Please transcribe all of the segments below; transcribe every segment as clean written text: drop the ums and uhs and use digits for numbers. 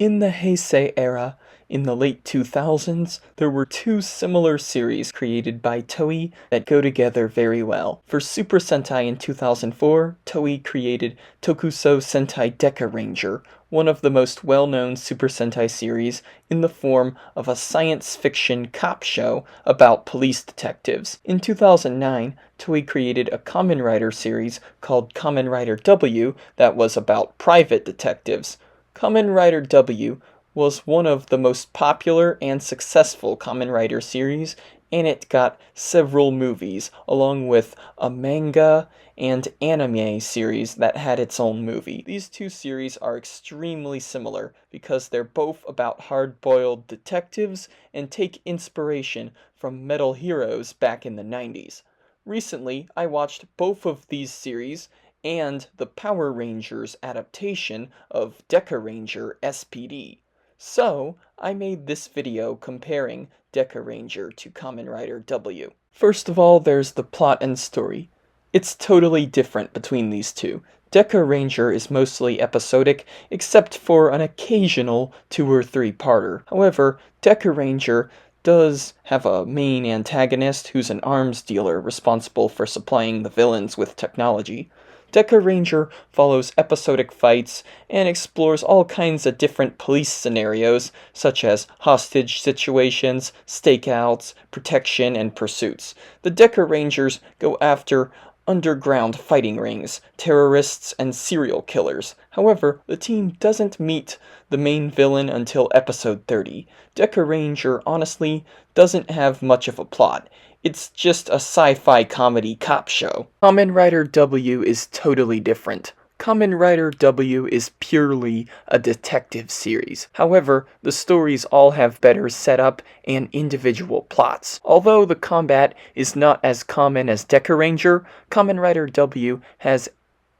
In the Heisei era, in the late 2000s, there were two similar series created by Toei that go together very well. For Super Sentai in 2004, Toei created Tokuso Sentai Dekaranger, one of the most well-known Super Sentai series in the form of a science fiction cop show about police detectives. In 2009, Toei created a Kamen Rider series called Kamen Rider W that was about private detectives. Kamen Rider W was one of the most popular and successful Kamen Rider series, and it got several movies, along with a manga and anime series that had its own movie. These two series are extremely similar because they're both about hard-boiled detectives and take inspiration from metal heroes back in the 90s. Recently, I watched both of these series and the Power Rangers adaptation of Dekaranger SPD. So, I made this video comparing Dekaranger to Kamen Rider W. First of all, there's the plot and story. It's totally different between these two. Dekaranger is mostly episodic, except for an occasional 2 or 3-parter. However, Dekaranger does have a main antagonist who's an arms dealer responsible for supplying the villains with technology. Dekaranger follows episodic fights and explores all kinds of different police scenarios, such as hostage situations, stakeouts, protection, and pursuits. The Dekarangers go after underground fighting rings, terrorists, and serial killers. However, the team doesn't meet the main villain until episode 30. Dekaranger honestly doesn't have much of a plot. It's just a sci-fi comedy cop show. Kamen Rider W is totally different. Kamen Rider W is purely a detective series. However, the stories all have better setup and individual plots. Although the combat is not as common as Dekaranger, Kamen Rider W has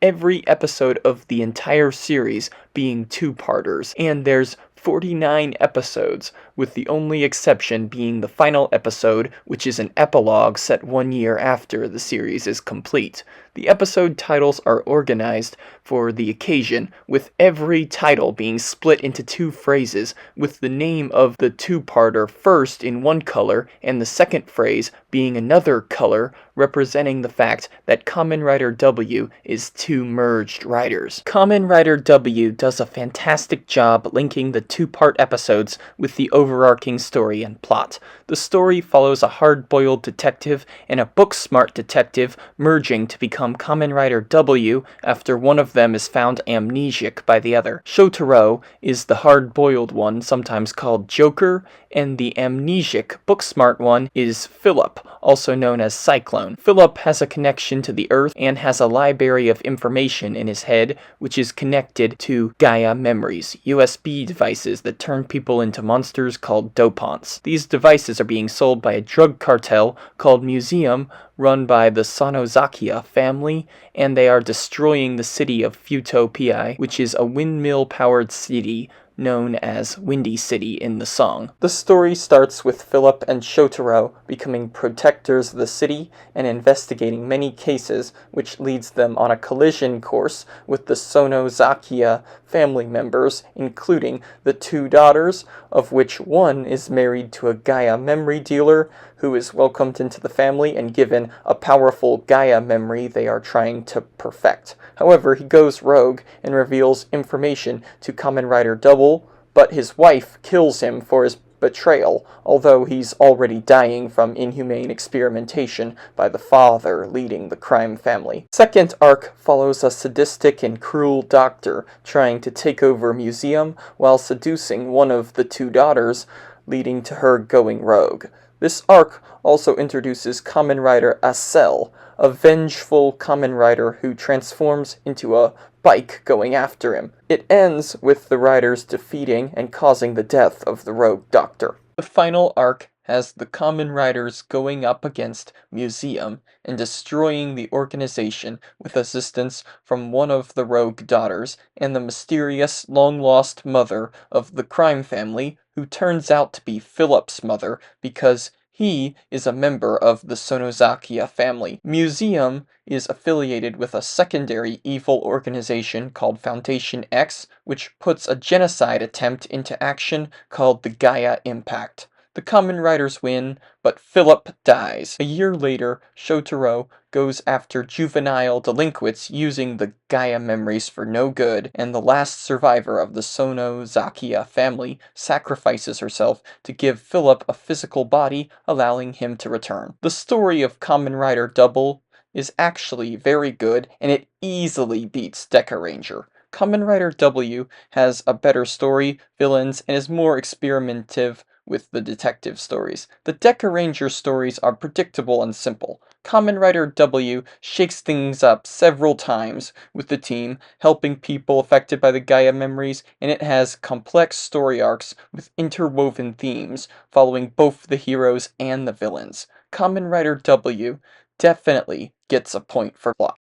every episode of the entire series being 2-parters, and there's 49 episodes, with the only exception being the final episode, which is an epilogue set 1 year after the series is complete. The episode titles are organized for the occasion, with every title being split into 2 phrases, with the name of the 2-parter first in one color, and the second phrase being another color, representing the fact that Kamen Rider W is 2 merged riders. Kamen Rider W does a fantastic job linking the 2-part episodes with the overarching story and plot. The story follows a hard-boiled detective and a book-smart detective merging to become Kamen Rider W after one of them is found amnesiac by the other. Shotaro is the hard-boiled one, sometimes called Joker, and the amnesiac, book-smart one is Philip, also known as Cyclone. Philip has a connection to the Earth and has a library of information in his head, which is connected to Gaia memories, USB devices that turn people into monsters called dopants. These devices are being sold by a drug cartel called Museum, run by the Sonozakia family, and they are destroying the city of Futopia, which is a windmill-powered city known as Windy City in the song. The story starts with Philip and Shotaro becoming protectors of the city and investigating many cases, which leads them on a collision course with the Sonozakia family members, including the 2 daughters, of which one is married to a Gaia memory dealer who is welcomed into the family and given a powerful Gaia memory they are trying to perfect. However, he goes rogue and reveals information to Kamen Rider W, but his wife kills him for his betrayal, although he's already dying from inhumane experimentation by the father leading the crime family. Second arc follows a sadistic and cruel doctor trying to take over Museum while seducing one of the 2 daughters, leading to her going rogue. This arc also introduces Kamen Rider Acel, a vengeful Kamen Rider who transforms into a bike going after him. It ends with the riders defeating and causing the death of the rogue doctor. The final arc has the Kamen Riders going up against Museum and destroying the organization with assistance from one of the rogue daughters and the mysterious long-lost mother of the crime family, who turns out to be Philip's mother because He is a member of the Sonozakia family. Museum is affiliated with a secondary evil organization called Foundation X, which puts a genocide attempt into action called the Gaia Impact. The Kamen Riders win, but Philip dies. A year later, Shotaro goes after juvenile delinquents using the Gaia memories for no good, and the last survivor of the Sonozakia family sacrifices herself to give Philip a physical body, allowing him to return. The story of Kamen Rider W is actually very good, and it easily beats Dekaranger. Kamen Rider W has a better story, villains, and is more experimentative with the detective stories. The Dekaranger stories are predictable and simple. Kamen Rider W shakes things up several times with the team, helping people affected by the Gaia memories, and it has complex story arcs with interwoven themes following both the heroes and the villains. Kamen Rider W definitely gets a point for plot.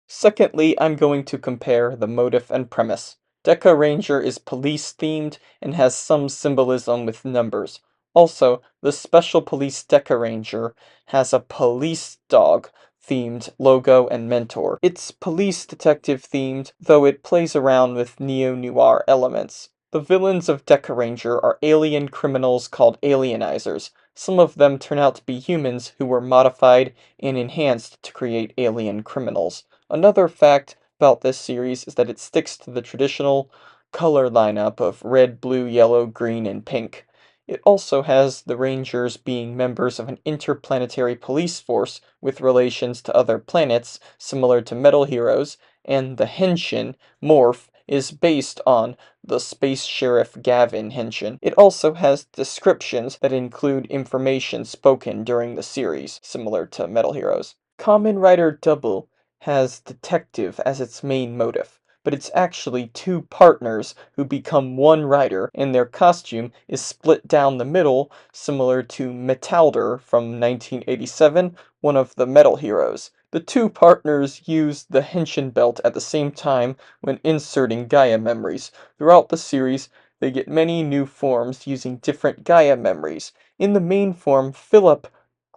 Secondly, I'm going to compare the motive and premise. Dekaranger is police themed and has some symbolism with numbers. Also, the Special Police Dekaranger has a police dog themed logo and mentor. It's police detective themed, though it plays around with neo-noir elements. The villains of Dekaranger are alien criminals called alienizers. Some of them turn out to be humans who were modified and enhanced to create alien criminals. Another fact about this series is that it sticks to the traditional color lineup of red, blue, yellow, green, and pink. It also has the Rangers being members of an interplanetary police force with relations to other planets, similar to Metal Heroes, and the Henshin, Morph, is based on the Space Sheriff Gavin Henshin. It also has descriptions that include information spoken during the series, similar to Metal Heroes. Kamen Rider Double has detective as its main motive, but it's actually two partners who become one rider, and their costume is split down the middle, similar to Metalder from 1987, one of the Metal Heroes. The two partners use the Henshin belt at the same time when inserting Gaia memories. Throughout the series, they get many new forms using different Gaia memories. In the main form, Philip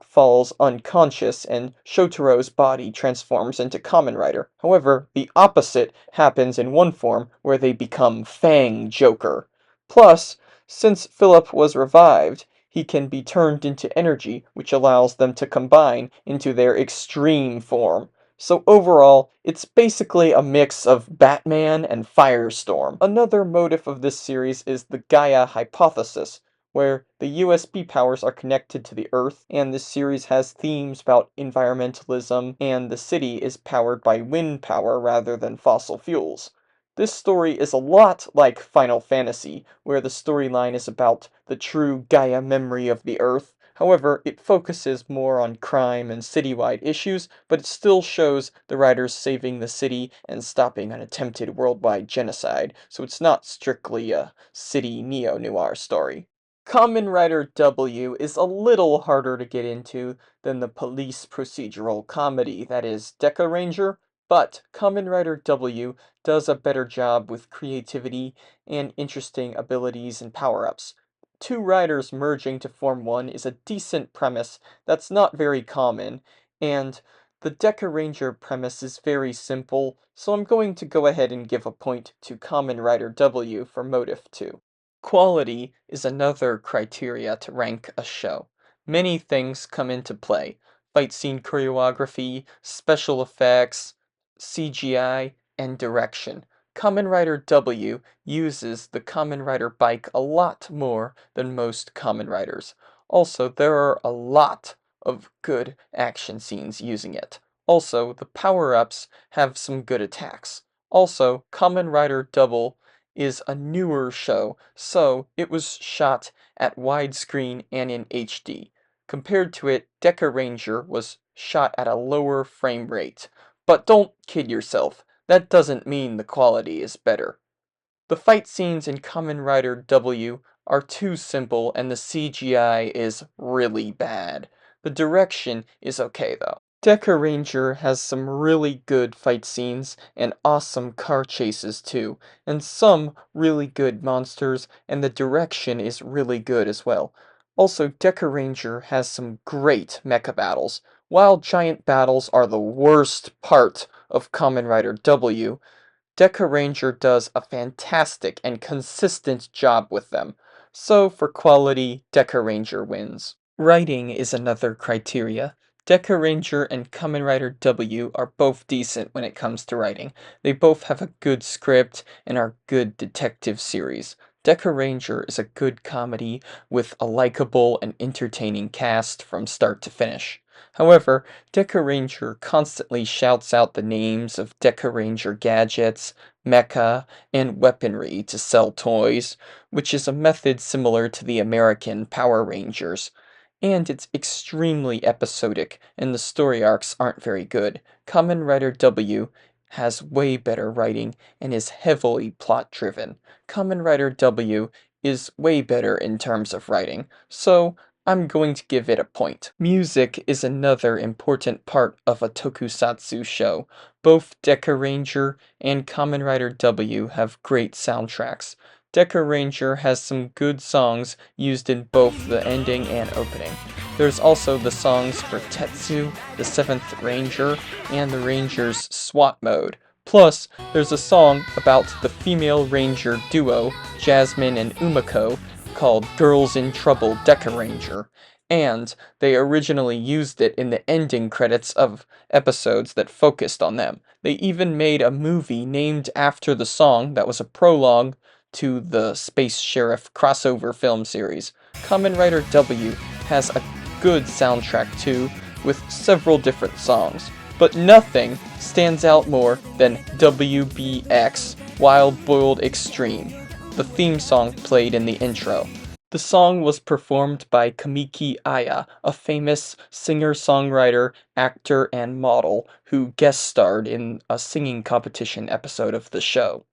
falls unconscious and Shotaro's body transforms into Kamen Rider. However, the opposite happens in one form where they become Fang Joker. Plus, since Philip was revived, he can be turned into energy, which allows them to combine into their extreme form. So overall, it's basically a mix of Batman and Firestorm. Another motive of this series is the Gaia hypothesis, where the USB powers are connected to the Earth, and this series has themes about environmentalism, and the city is powered by wind power rather than fossil fuels. This story is a lot like Final Fantasy, where the storyline is about the true Gaia memory of the Earth. However, it focuses more on crime and citywide issues, but it still shows the riders saving the city and stopping an attempted worldwide genocide, so it's not strictly a city neo-noir story. Kamen Rider W is a little harder to get into than the police procedural comedy that is Dekaranger, but Kamen Rider W does a better job with creativity and interesting abilities and power-ups. Two riders merging to form one is a decent premise that's not very common, and the Dekaranger premise is very simple, so I'm going to go ahead and give a point to Kamen Rider W for motive 2. Quality is another criteria to rank a show. Many things come into play: fight scene choreography, special effects, CGI, and direction. Kamen Rider W uses the Kamen Rider bike a lot more than most Kamen Riders. Also, there are a lot of good action scenes using it. Also, the power-ups have some good attacks. Also, Kamen Rider Double is a newer show, so it was shot at widescreen and in HD. Compared to it, Dekaranger was shot at a lower frame rate. But don't kid yourself, that doesn't mean the quality is better. The fight scenes in Kamen Rider W are too simple and the CGI is really bad. The direction is okay though. Dekaranger has some really good fight scenes and awesome car chases too, and some really good monsters, and the direction is really good as well. Also, Dekaranger has some great mecha battles. While giant battles are the worst part of Kamen Rider W, Dekaranger does a fantastic and consistent job with them. So for quality, Dekaranger wins. Writing is another criteria. Dekaranger and Kamen Rider W are both decent when it comes to writing. They both have a good script and are good detective series. Dekaranger is a good comedy with a likable and entertaining cast from start to finish. However, Dekaranger constantly shouts out the names of Dekaranger gadgets, mecha, and weaponry to sell toys, which is a method similar to the American Power Rangers. And it's extremely episodic, and the story arcs aren't very good. Kamen Rider W has way better writing and is heavily plot driven. Kamen Rider W is way better in terms of writing, so I'm going to give it a point. Music is another important part of a tokusatsu show. Both Dekaranger and Kamen Rider W have great soundtracks. Dekaranger has some good songs used in both the ending and opening. There's also the songs for Tetsu, the 7th Ranger, and the Ranger's SWAT mode. Plus, there's a song about the female ranger duo, Jasmine and Umiko, called Girls in Trouble Dekaranger, and they originally used it in the ending credits of episodes that focused on them. They even made a movie named after the song that was a prologue to the Space Sheriff crossover film series. Kamen Rider W has a good soundtrack too, with several different songs, but nothing stands out more than WBX Wild Boiled Extreme, the theme song played in the intro. The song was performed by Kamiki Aya, a famous singer-songwriter, actor, and model who guest starred in a singing competition episode of the show.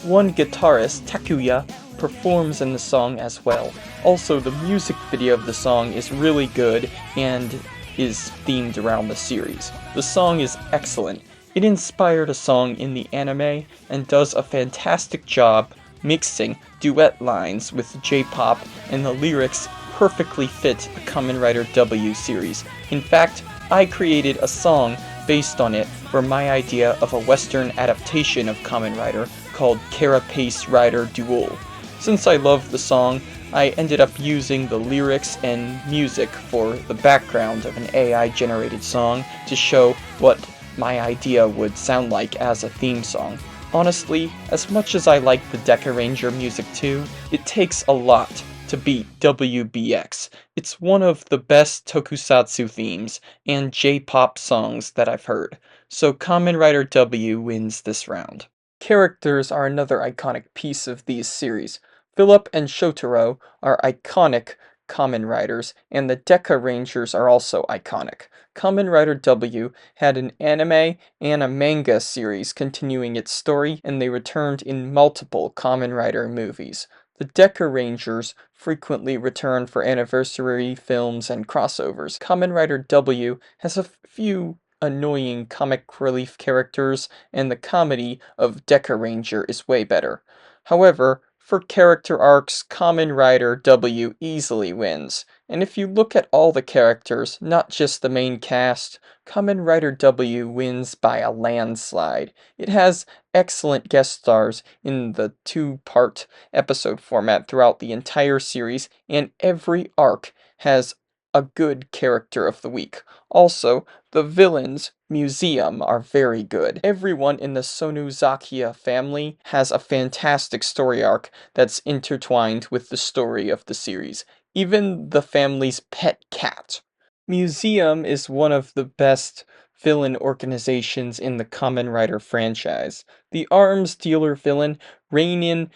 One guitarist, Takuya, performs in the song as well. Also, the music video of the song is really good and is themed around the series. The song is excellent. It inspired a song in the anime and does a fantastic job mixing duet lines with J-pop, and the lyrics perfectly fit the Kamen Rider W series. In fact, I created a song based on it for my idea of a Western adaptation of Kamen Rider called Carapace Rider Duel. Since I love the song, I ended up using the lyrics and music for the background of an AI-generated song to show what my idea would sound like as a theme song. Honestly, as much as I like the Dekaranger music too, it takes a lot to beat WBX. It's one of the best tokusatsu themes and J-pop songs that I've heard, so Kamen Rider W wins this round. Characters are another iconic piece of these series. Philip and Shotaro are iconic Kamen Riders, and the Dekarangers are also iconic. Kamen Rider W had an anime and a manga series continuing its story, and they returned in multiple Kamen Rider movies. The Dekarangers frequently return for anniversary films and crossovers. Kamen Rider W has a few annoying comic relief characters, and the comedy of Dekaranger is way better. However, for character arcs, Kamen Rider W easily wins. And if you look at all the characters, not just the main cast, Kamen Rider W wins by a landslide. It has excellent guest stars in the two-part episode format throughout the entire series, and every arc has a good character of the week. Also, the villains, Museum, are very good. Everyone in the Sonuzakia family has a fantastic story arc that's intertwined with the story of the series. Even the family's pet cat. Museum is one of the best villain organizations in the Kamen Rider franchise. The arms dealer villain, Reinin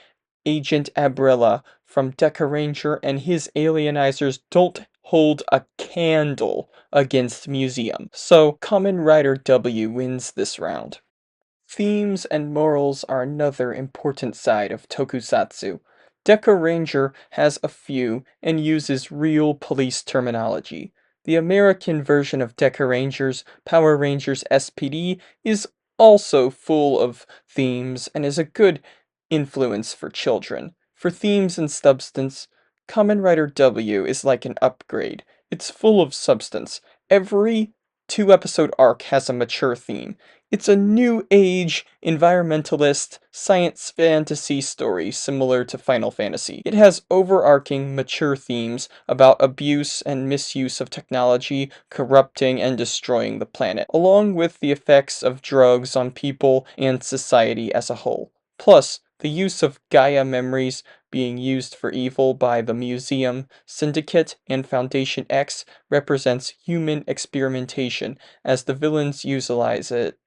Agent Abrella from Dekaranger, and his alienizers don't hold a candle against Museum, so Kamen Rider W wins this round. Themes and morals are another important side of tokusatsu. Dekaranger has a few and uses real police terminology. The American version of Dekarangers, Power Rangers SPD, is also full of themes and is a good influence for children. For themes and substance, Kamen Rider W is like an upgrade. It's full of substance. Every two-episode arc has a mature theme. It's a new age, environmentalist, science fantasy story similar to Final Fantasy. It has overarching, mature themes about abuse and misuse of technology, corrupting and destroying the planet, along with the effects of drugs on people and society as a whole. Plus, the use of Gaia memories being used for evil by the Museum, Syndicate, and Foundation X represents human experimentation, as the villains utilize it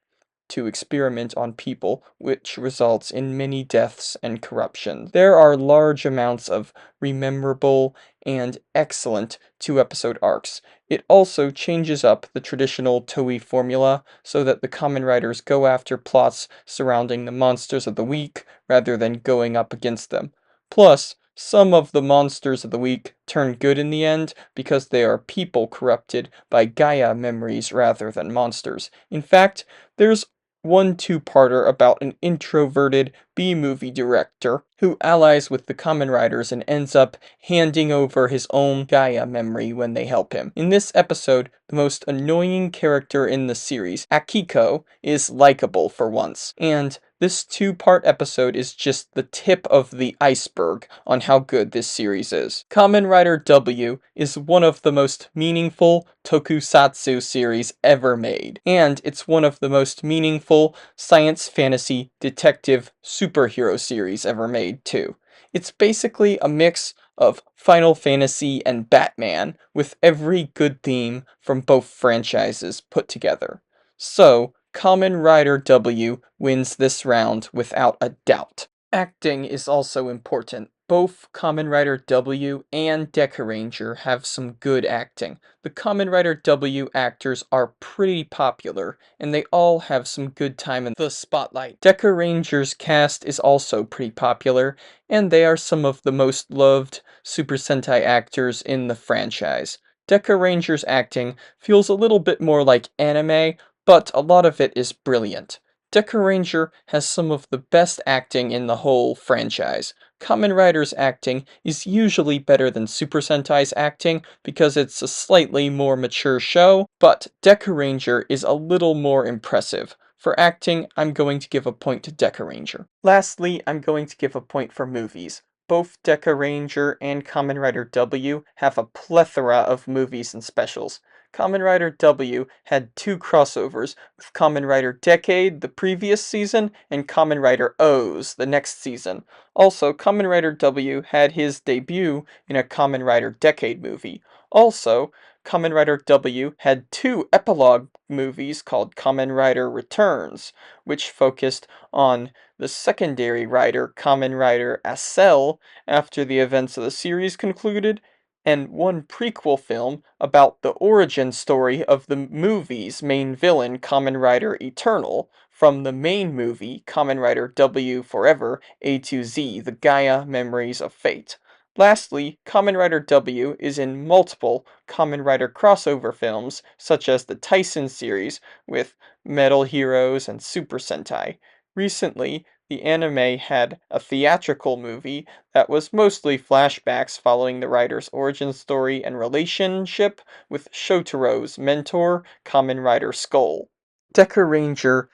to experiment on people, which results in many deaths and corruption. There are large amounts of rememberable and excellent two-episode arcs. It also changes up the traditional Toei formula so that the Kamen Riders go after plots surrounding the monsters of the week rather than going up against them. Plus, some of the monsters of the week turn good in the end because they are people corrupted by Gaia memories rather than monsters. In fact, there's one two-parter about an introverted B-movie director who allies with the Kamen Riders and ends up handing over his own Gaia memory when they help him. In this episode, the most annoying character in the series, Akiko, is likable for once, and this two-part episode is just the tip of the iceberg on how good this series is. Kamen Rider W is one of the most meaningful tokusatsu series ever made, and it's one of the most meaningful science fantasy detective superhero series ever made too. It's basically a mix of Final Fantasy and Batman, with every good theme from both franchises put together. So, Kamen Rider W wins this round without a doubt. Acting is also important. Both Kamen Rider W and Dekaranger have some good acting. The Kamen Rider W actors are pretty popular, and they all have some good time in the spotlight. Dekaranger's cast is also pretty popular, and they are some of the most loved Super Sentai actors in the franchise. Dekaranger's acting feels a little bit more like anime, but a lot of it is brilliant. Dekaranger has some of the best acting in the whole franchise. Kamen Rider's acting is usually better than Super Sentai's acting because it's a slightly more mature show, but Dekaranger is a little more impressive. For acting, I'm going to give a point to Dekaranger. Lastly, I'm going to give a point for movies. Both Dekaranger and Kamen Rider W have a plethora of movies and specials. Kamen Rider W had two crossovers, with Kamen Rider Decade the previous season and Kamen Rider O's the next season. Also, Kamen Rider W had his debut in a Kamen Rider Decade movie. Also, Kamen Rider W had two epilogue movies called Kamen Rider Returns, which focused on the secondary rider Kamen Rider Acel after the events of the series concluded, and one prequel film about the origin story of the movie's main villain, Kamen Rider Eternal, from the main movie, Kamen Rider W Forever, A to Z, The Gaia Memories of Fate. Lastly, Kamen Rider W is in multiple Kamen Rider crossover films, such as the Tyson series with Metal Heroes and Super Sentai. Recently, the anime had a theatrical movie that was mostly flashbacks following the writer's origin story and relationship with Shotaro's mentor, Kamen Rider Skull. Dekaranger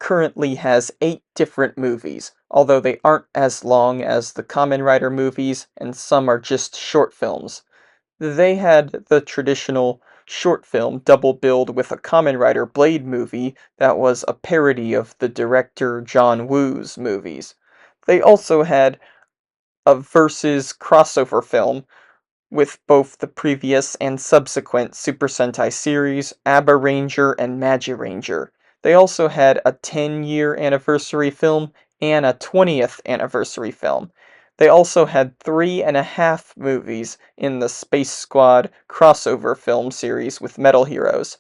currently has 8 different movies, although they aren't as long as the Kamen Rider movies, and some are just short films. They had the traditional short film double billed with a Kamen Rider Blade movie that was a parody of the director John Woo's movies. They also had a versus crossover film with both the previous and subsequent Super Sentai series, Abba Ranger and Magi Ranger. They also had a 10-year anniversary film and a 20th anniversary film. They also had 3.5 movies in the Space Squad crossover film series with Metal Heroes.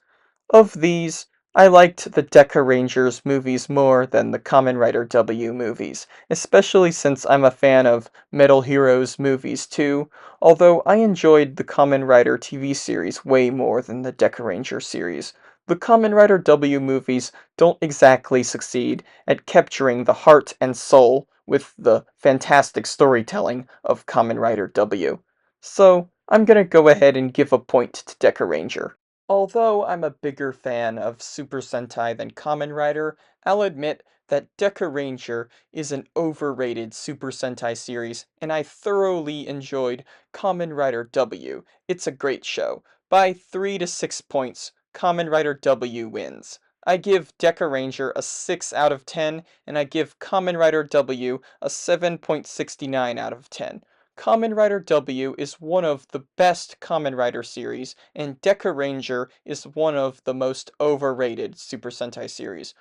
Of these, I liked the Deca Rangers movies more than the Kamen Rider W movies, especially since I'm a fan of Metal Heroes movies too, although I enjoyed the Kamen Rider TV series way more than the Deca Ranger series. The Kamen Rider W movies don't exactly succeed at capturing the heart and soul with the fantastic storytelling of Kamen Rider W. So, I'm gonna go ahead and give a point to Dekaranger. Although I'm a bigger fan of Super Sentai than Kamen Rider, I'll admit that Dekaranger is an overrated Super Sentai series, and I thoroughly enjoyed Kamen Rider W. It's a great show. By 3 to 6 points, Kamen Rider W wins. I give Dekaranger a 6 out of 10, and I give Kamen Rider W a 7.69 out of 10. Kamen Rider W is one of the best Kamen Rider series, and Dekaranger is one of the most overrated Super Sentai series.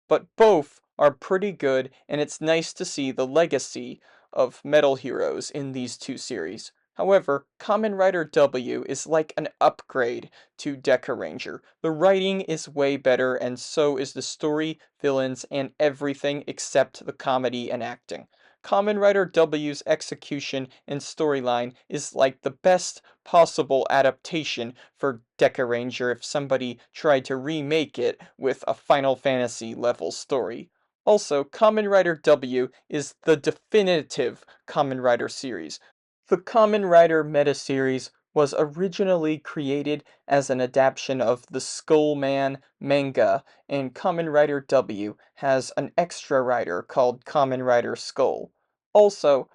But both are pretty good, and it's nice to see the legacy of Metal Heroes in these two series. However, Kamen Rider W is like an upgrade to Dekaranger. The writing is way better, and so is the story, villains, and everything except the comedy and acting. Kamen Rider W's execution and storyline is like the best possible adaptation for Dekaranger if somebody tried to remake it with a Final Fantasy level story. Also, Kamen Rider W is the definitive Kamen Rider series. The Kamen Rider meta series was originally created as an adaptation of the Skullman manga, and Kamen Rider W has an extra rider called Kamen Rider Skull. Also,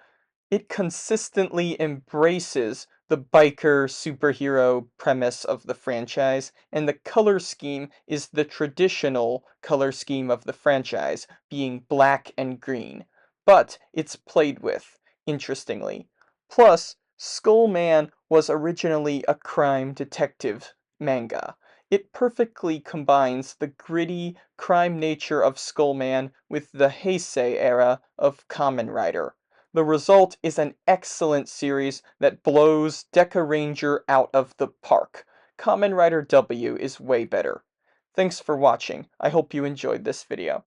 it consistently embraces the biker superhero premise of the franchise, and the color scheme is the traditional color scheme of the franchise, being black and green. But it's played with, interestingly. Plus, Skullman was originally a crime detective manga. It perfectly combines the gritty crime nature of Skullman with the Heisei era of Kamen Rider. The result is an excellent series that blows Dekaranger out of the park. Kamen Rider W is way better. Thanks for watching. I hope you enjoyed this video.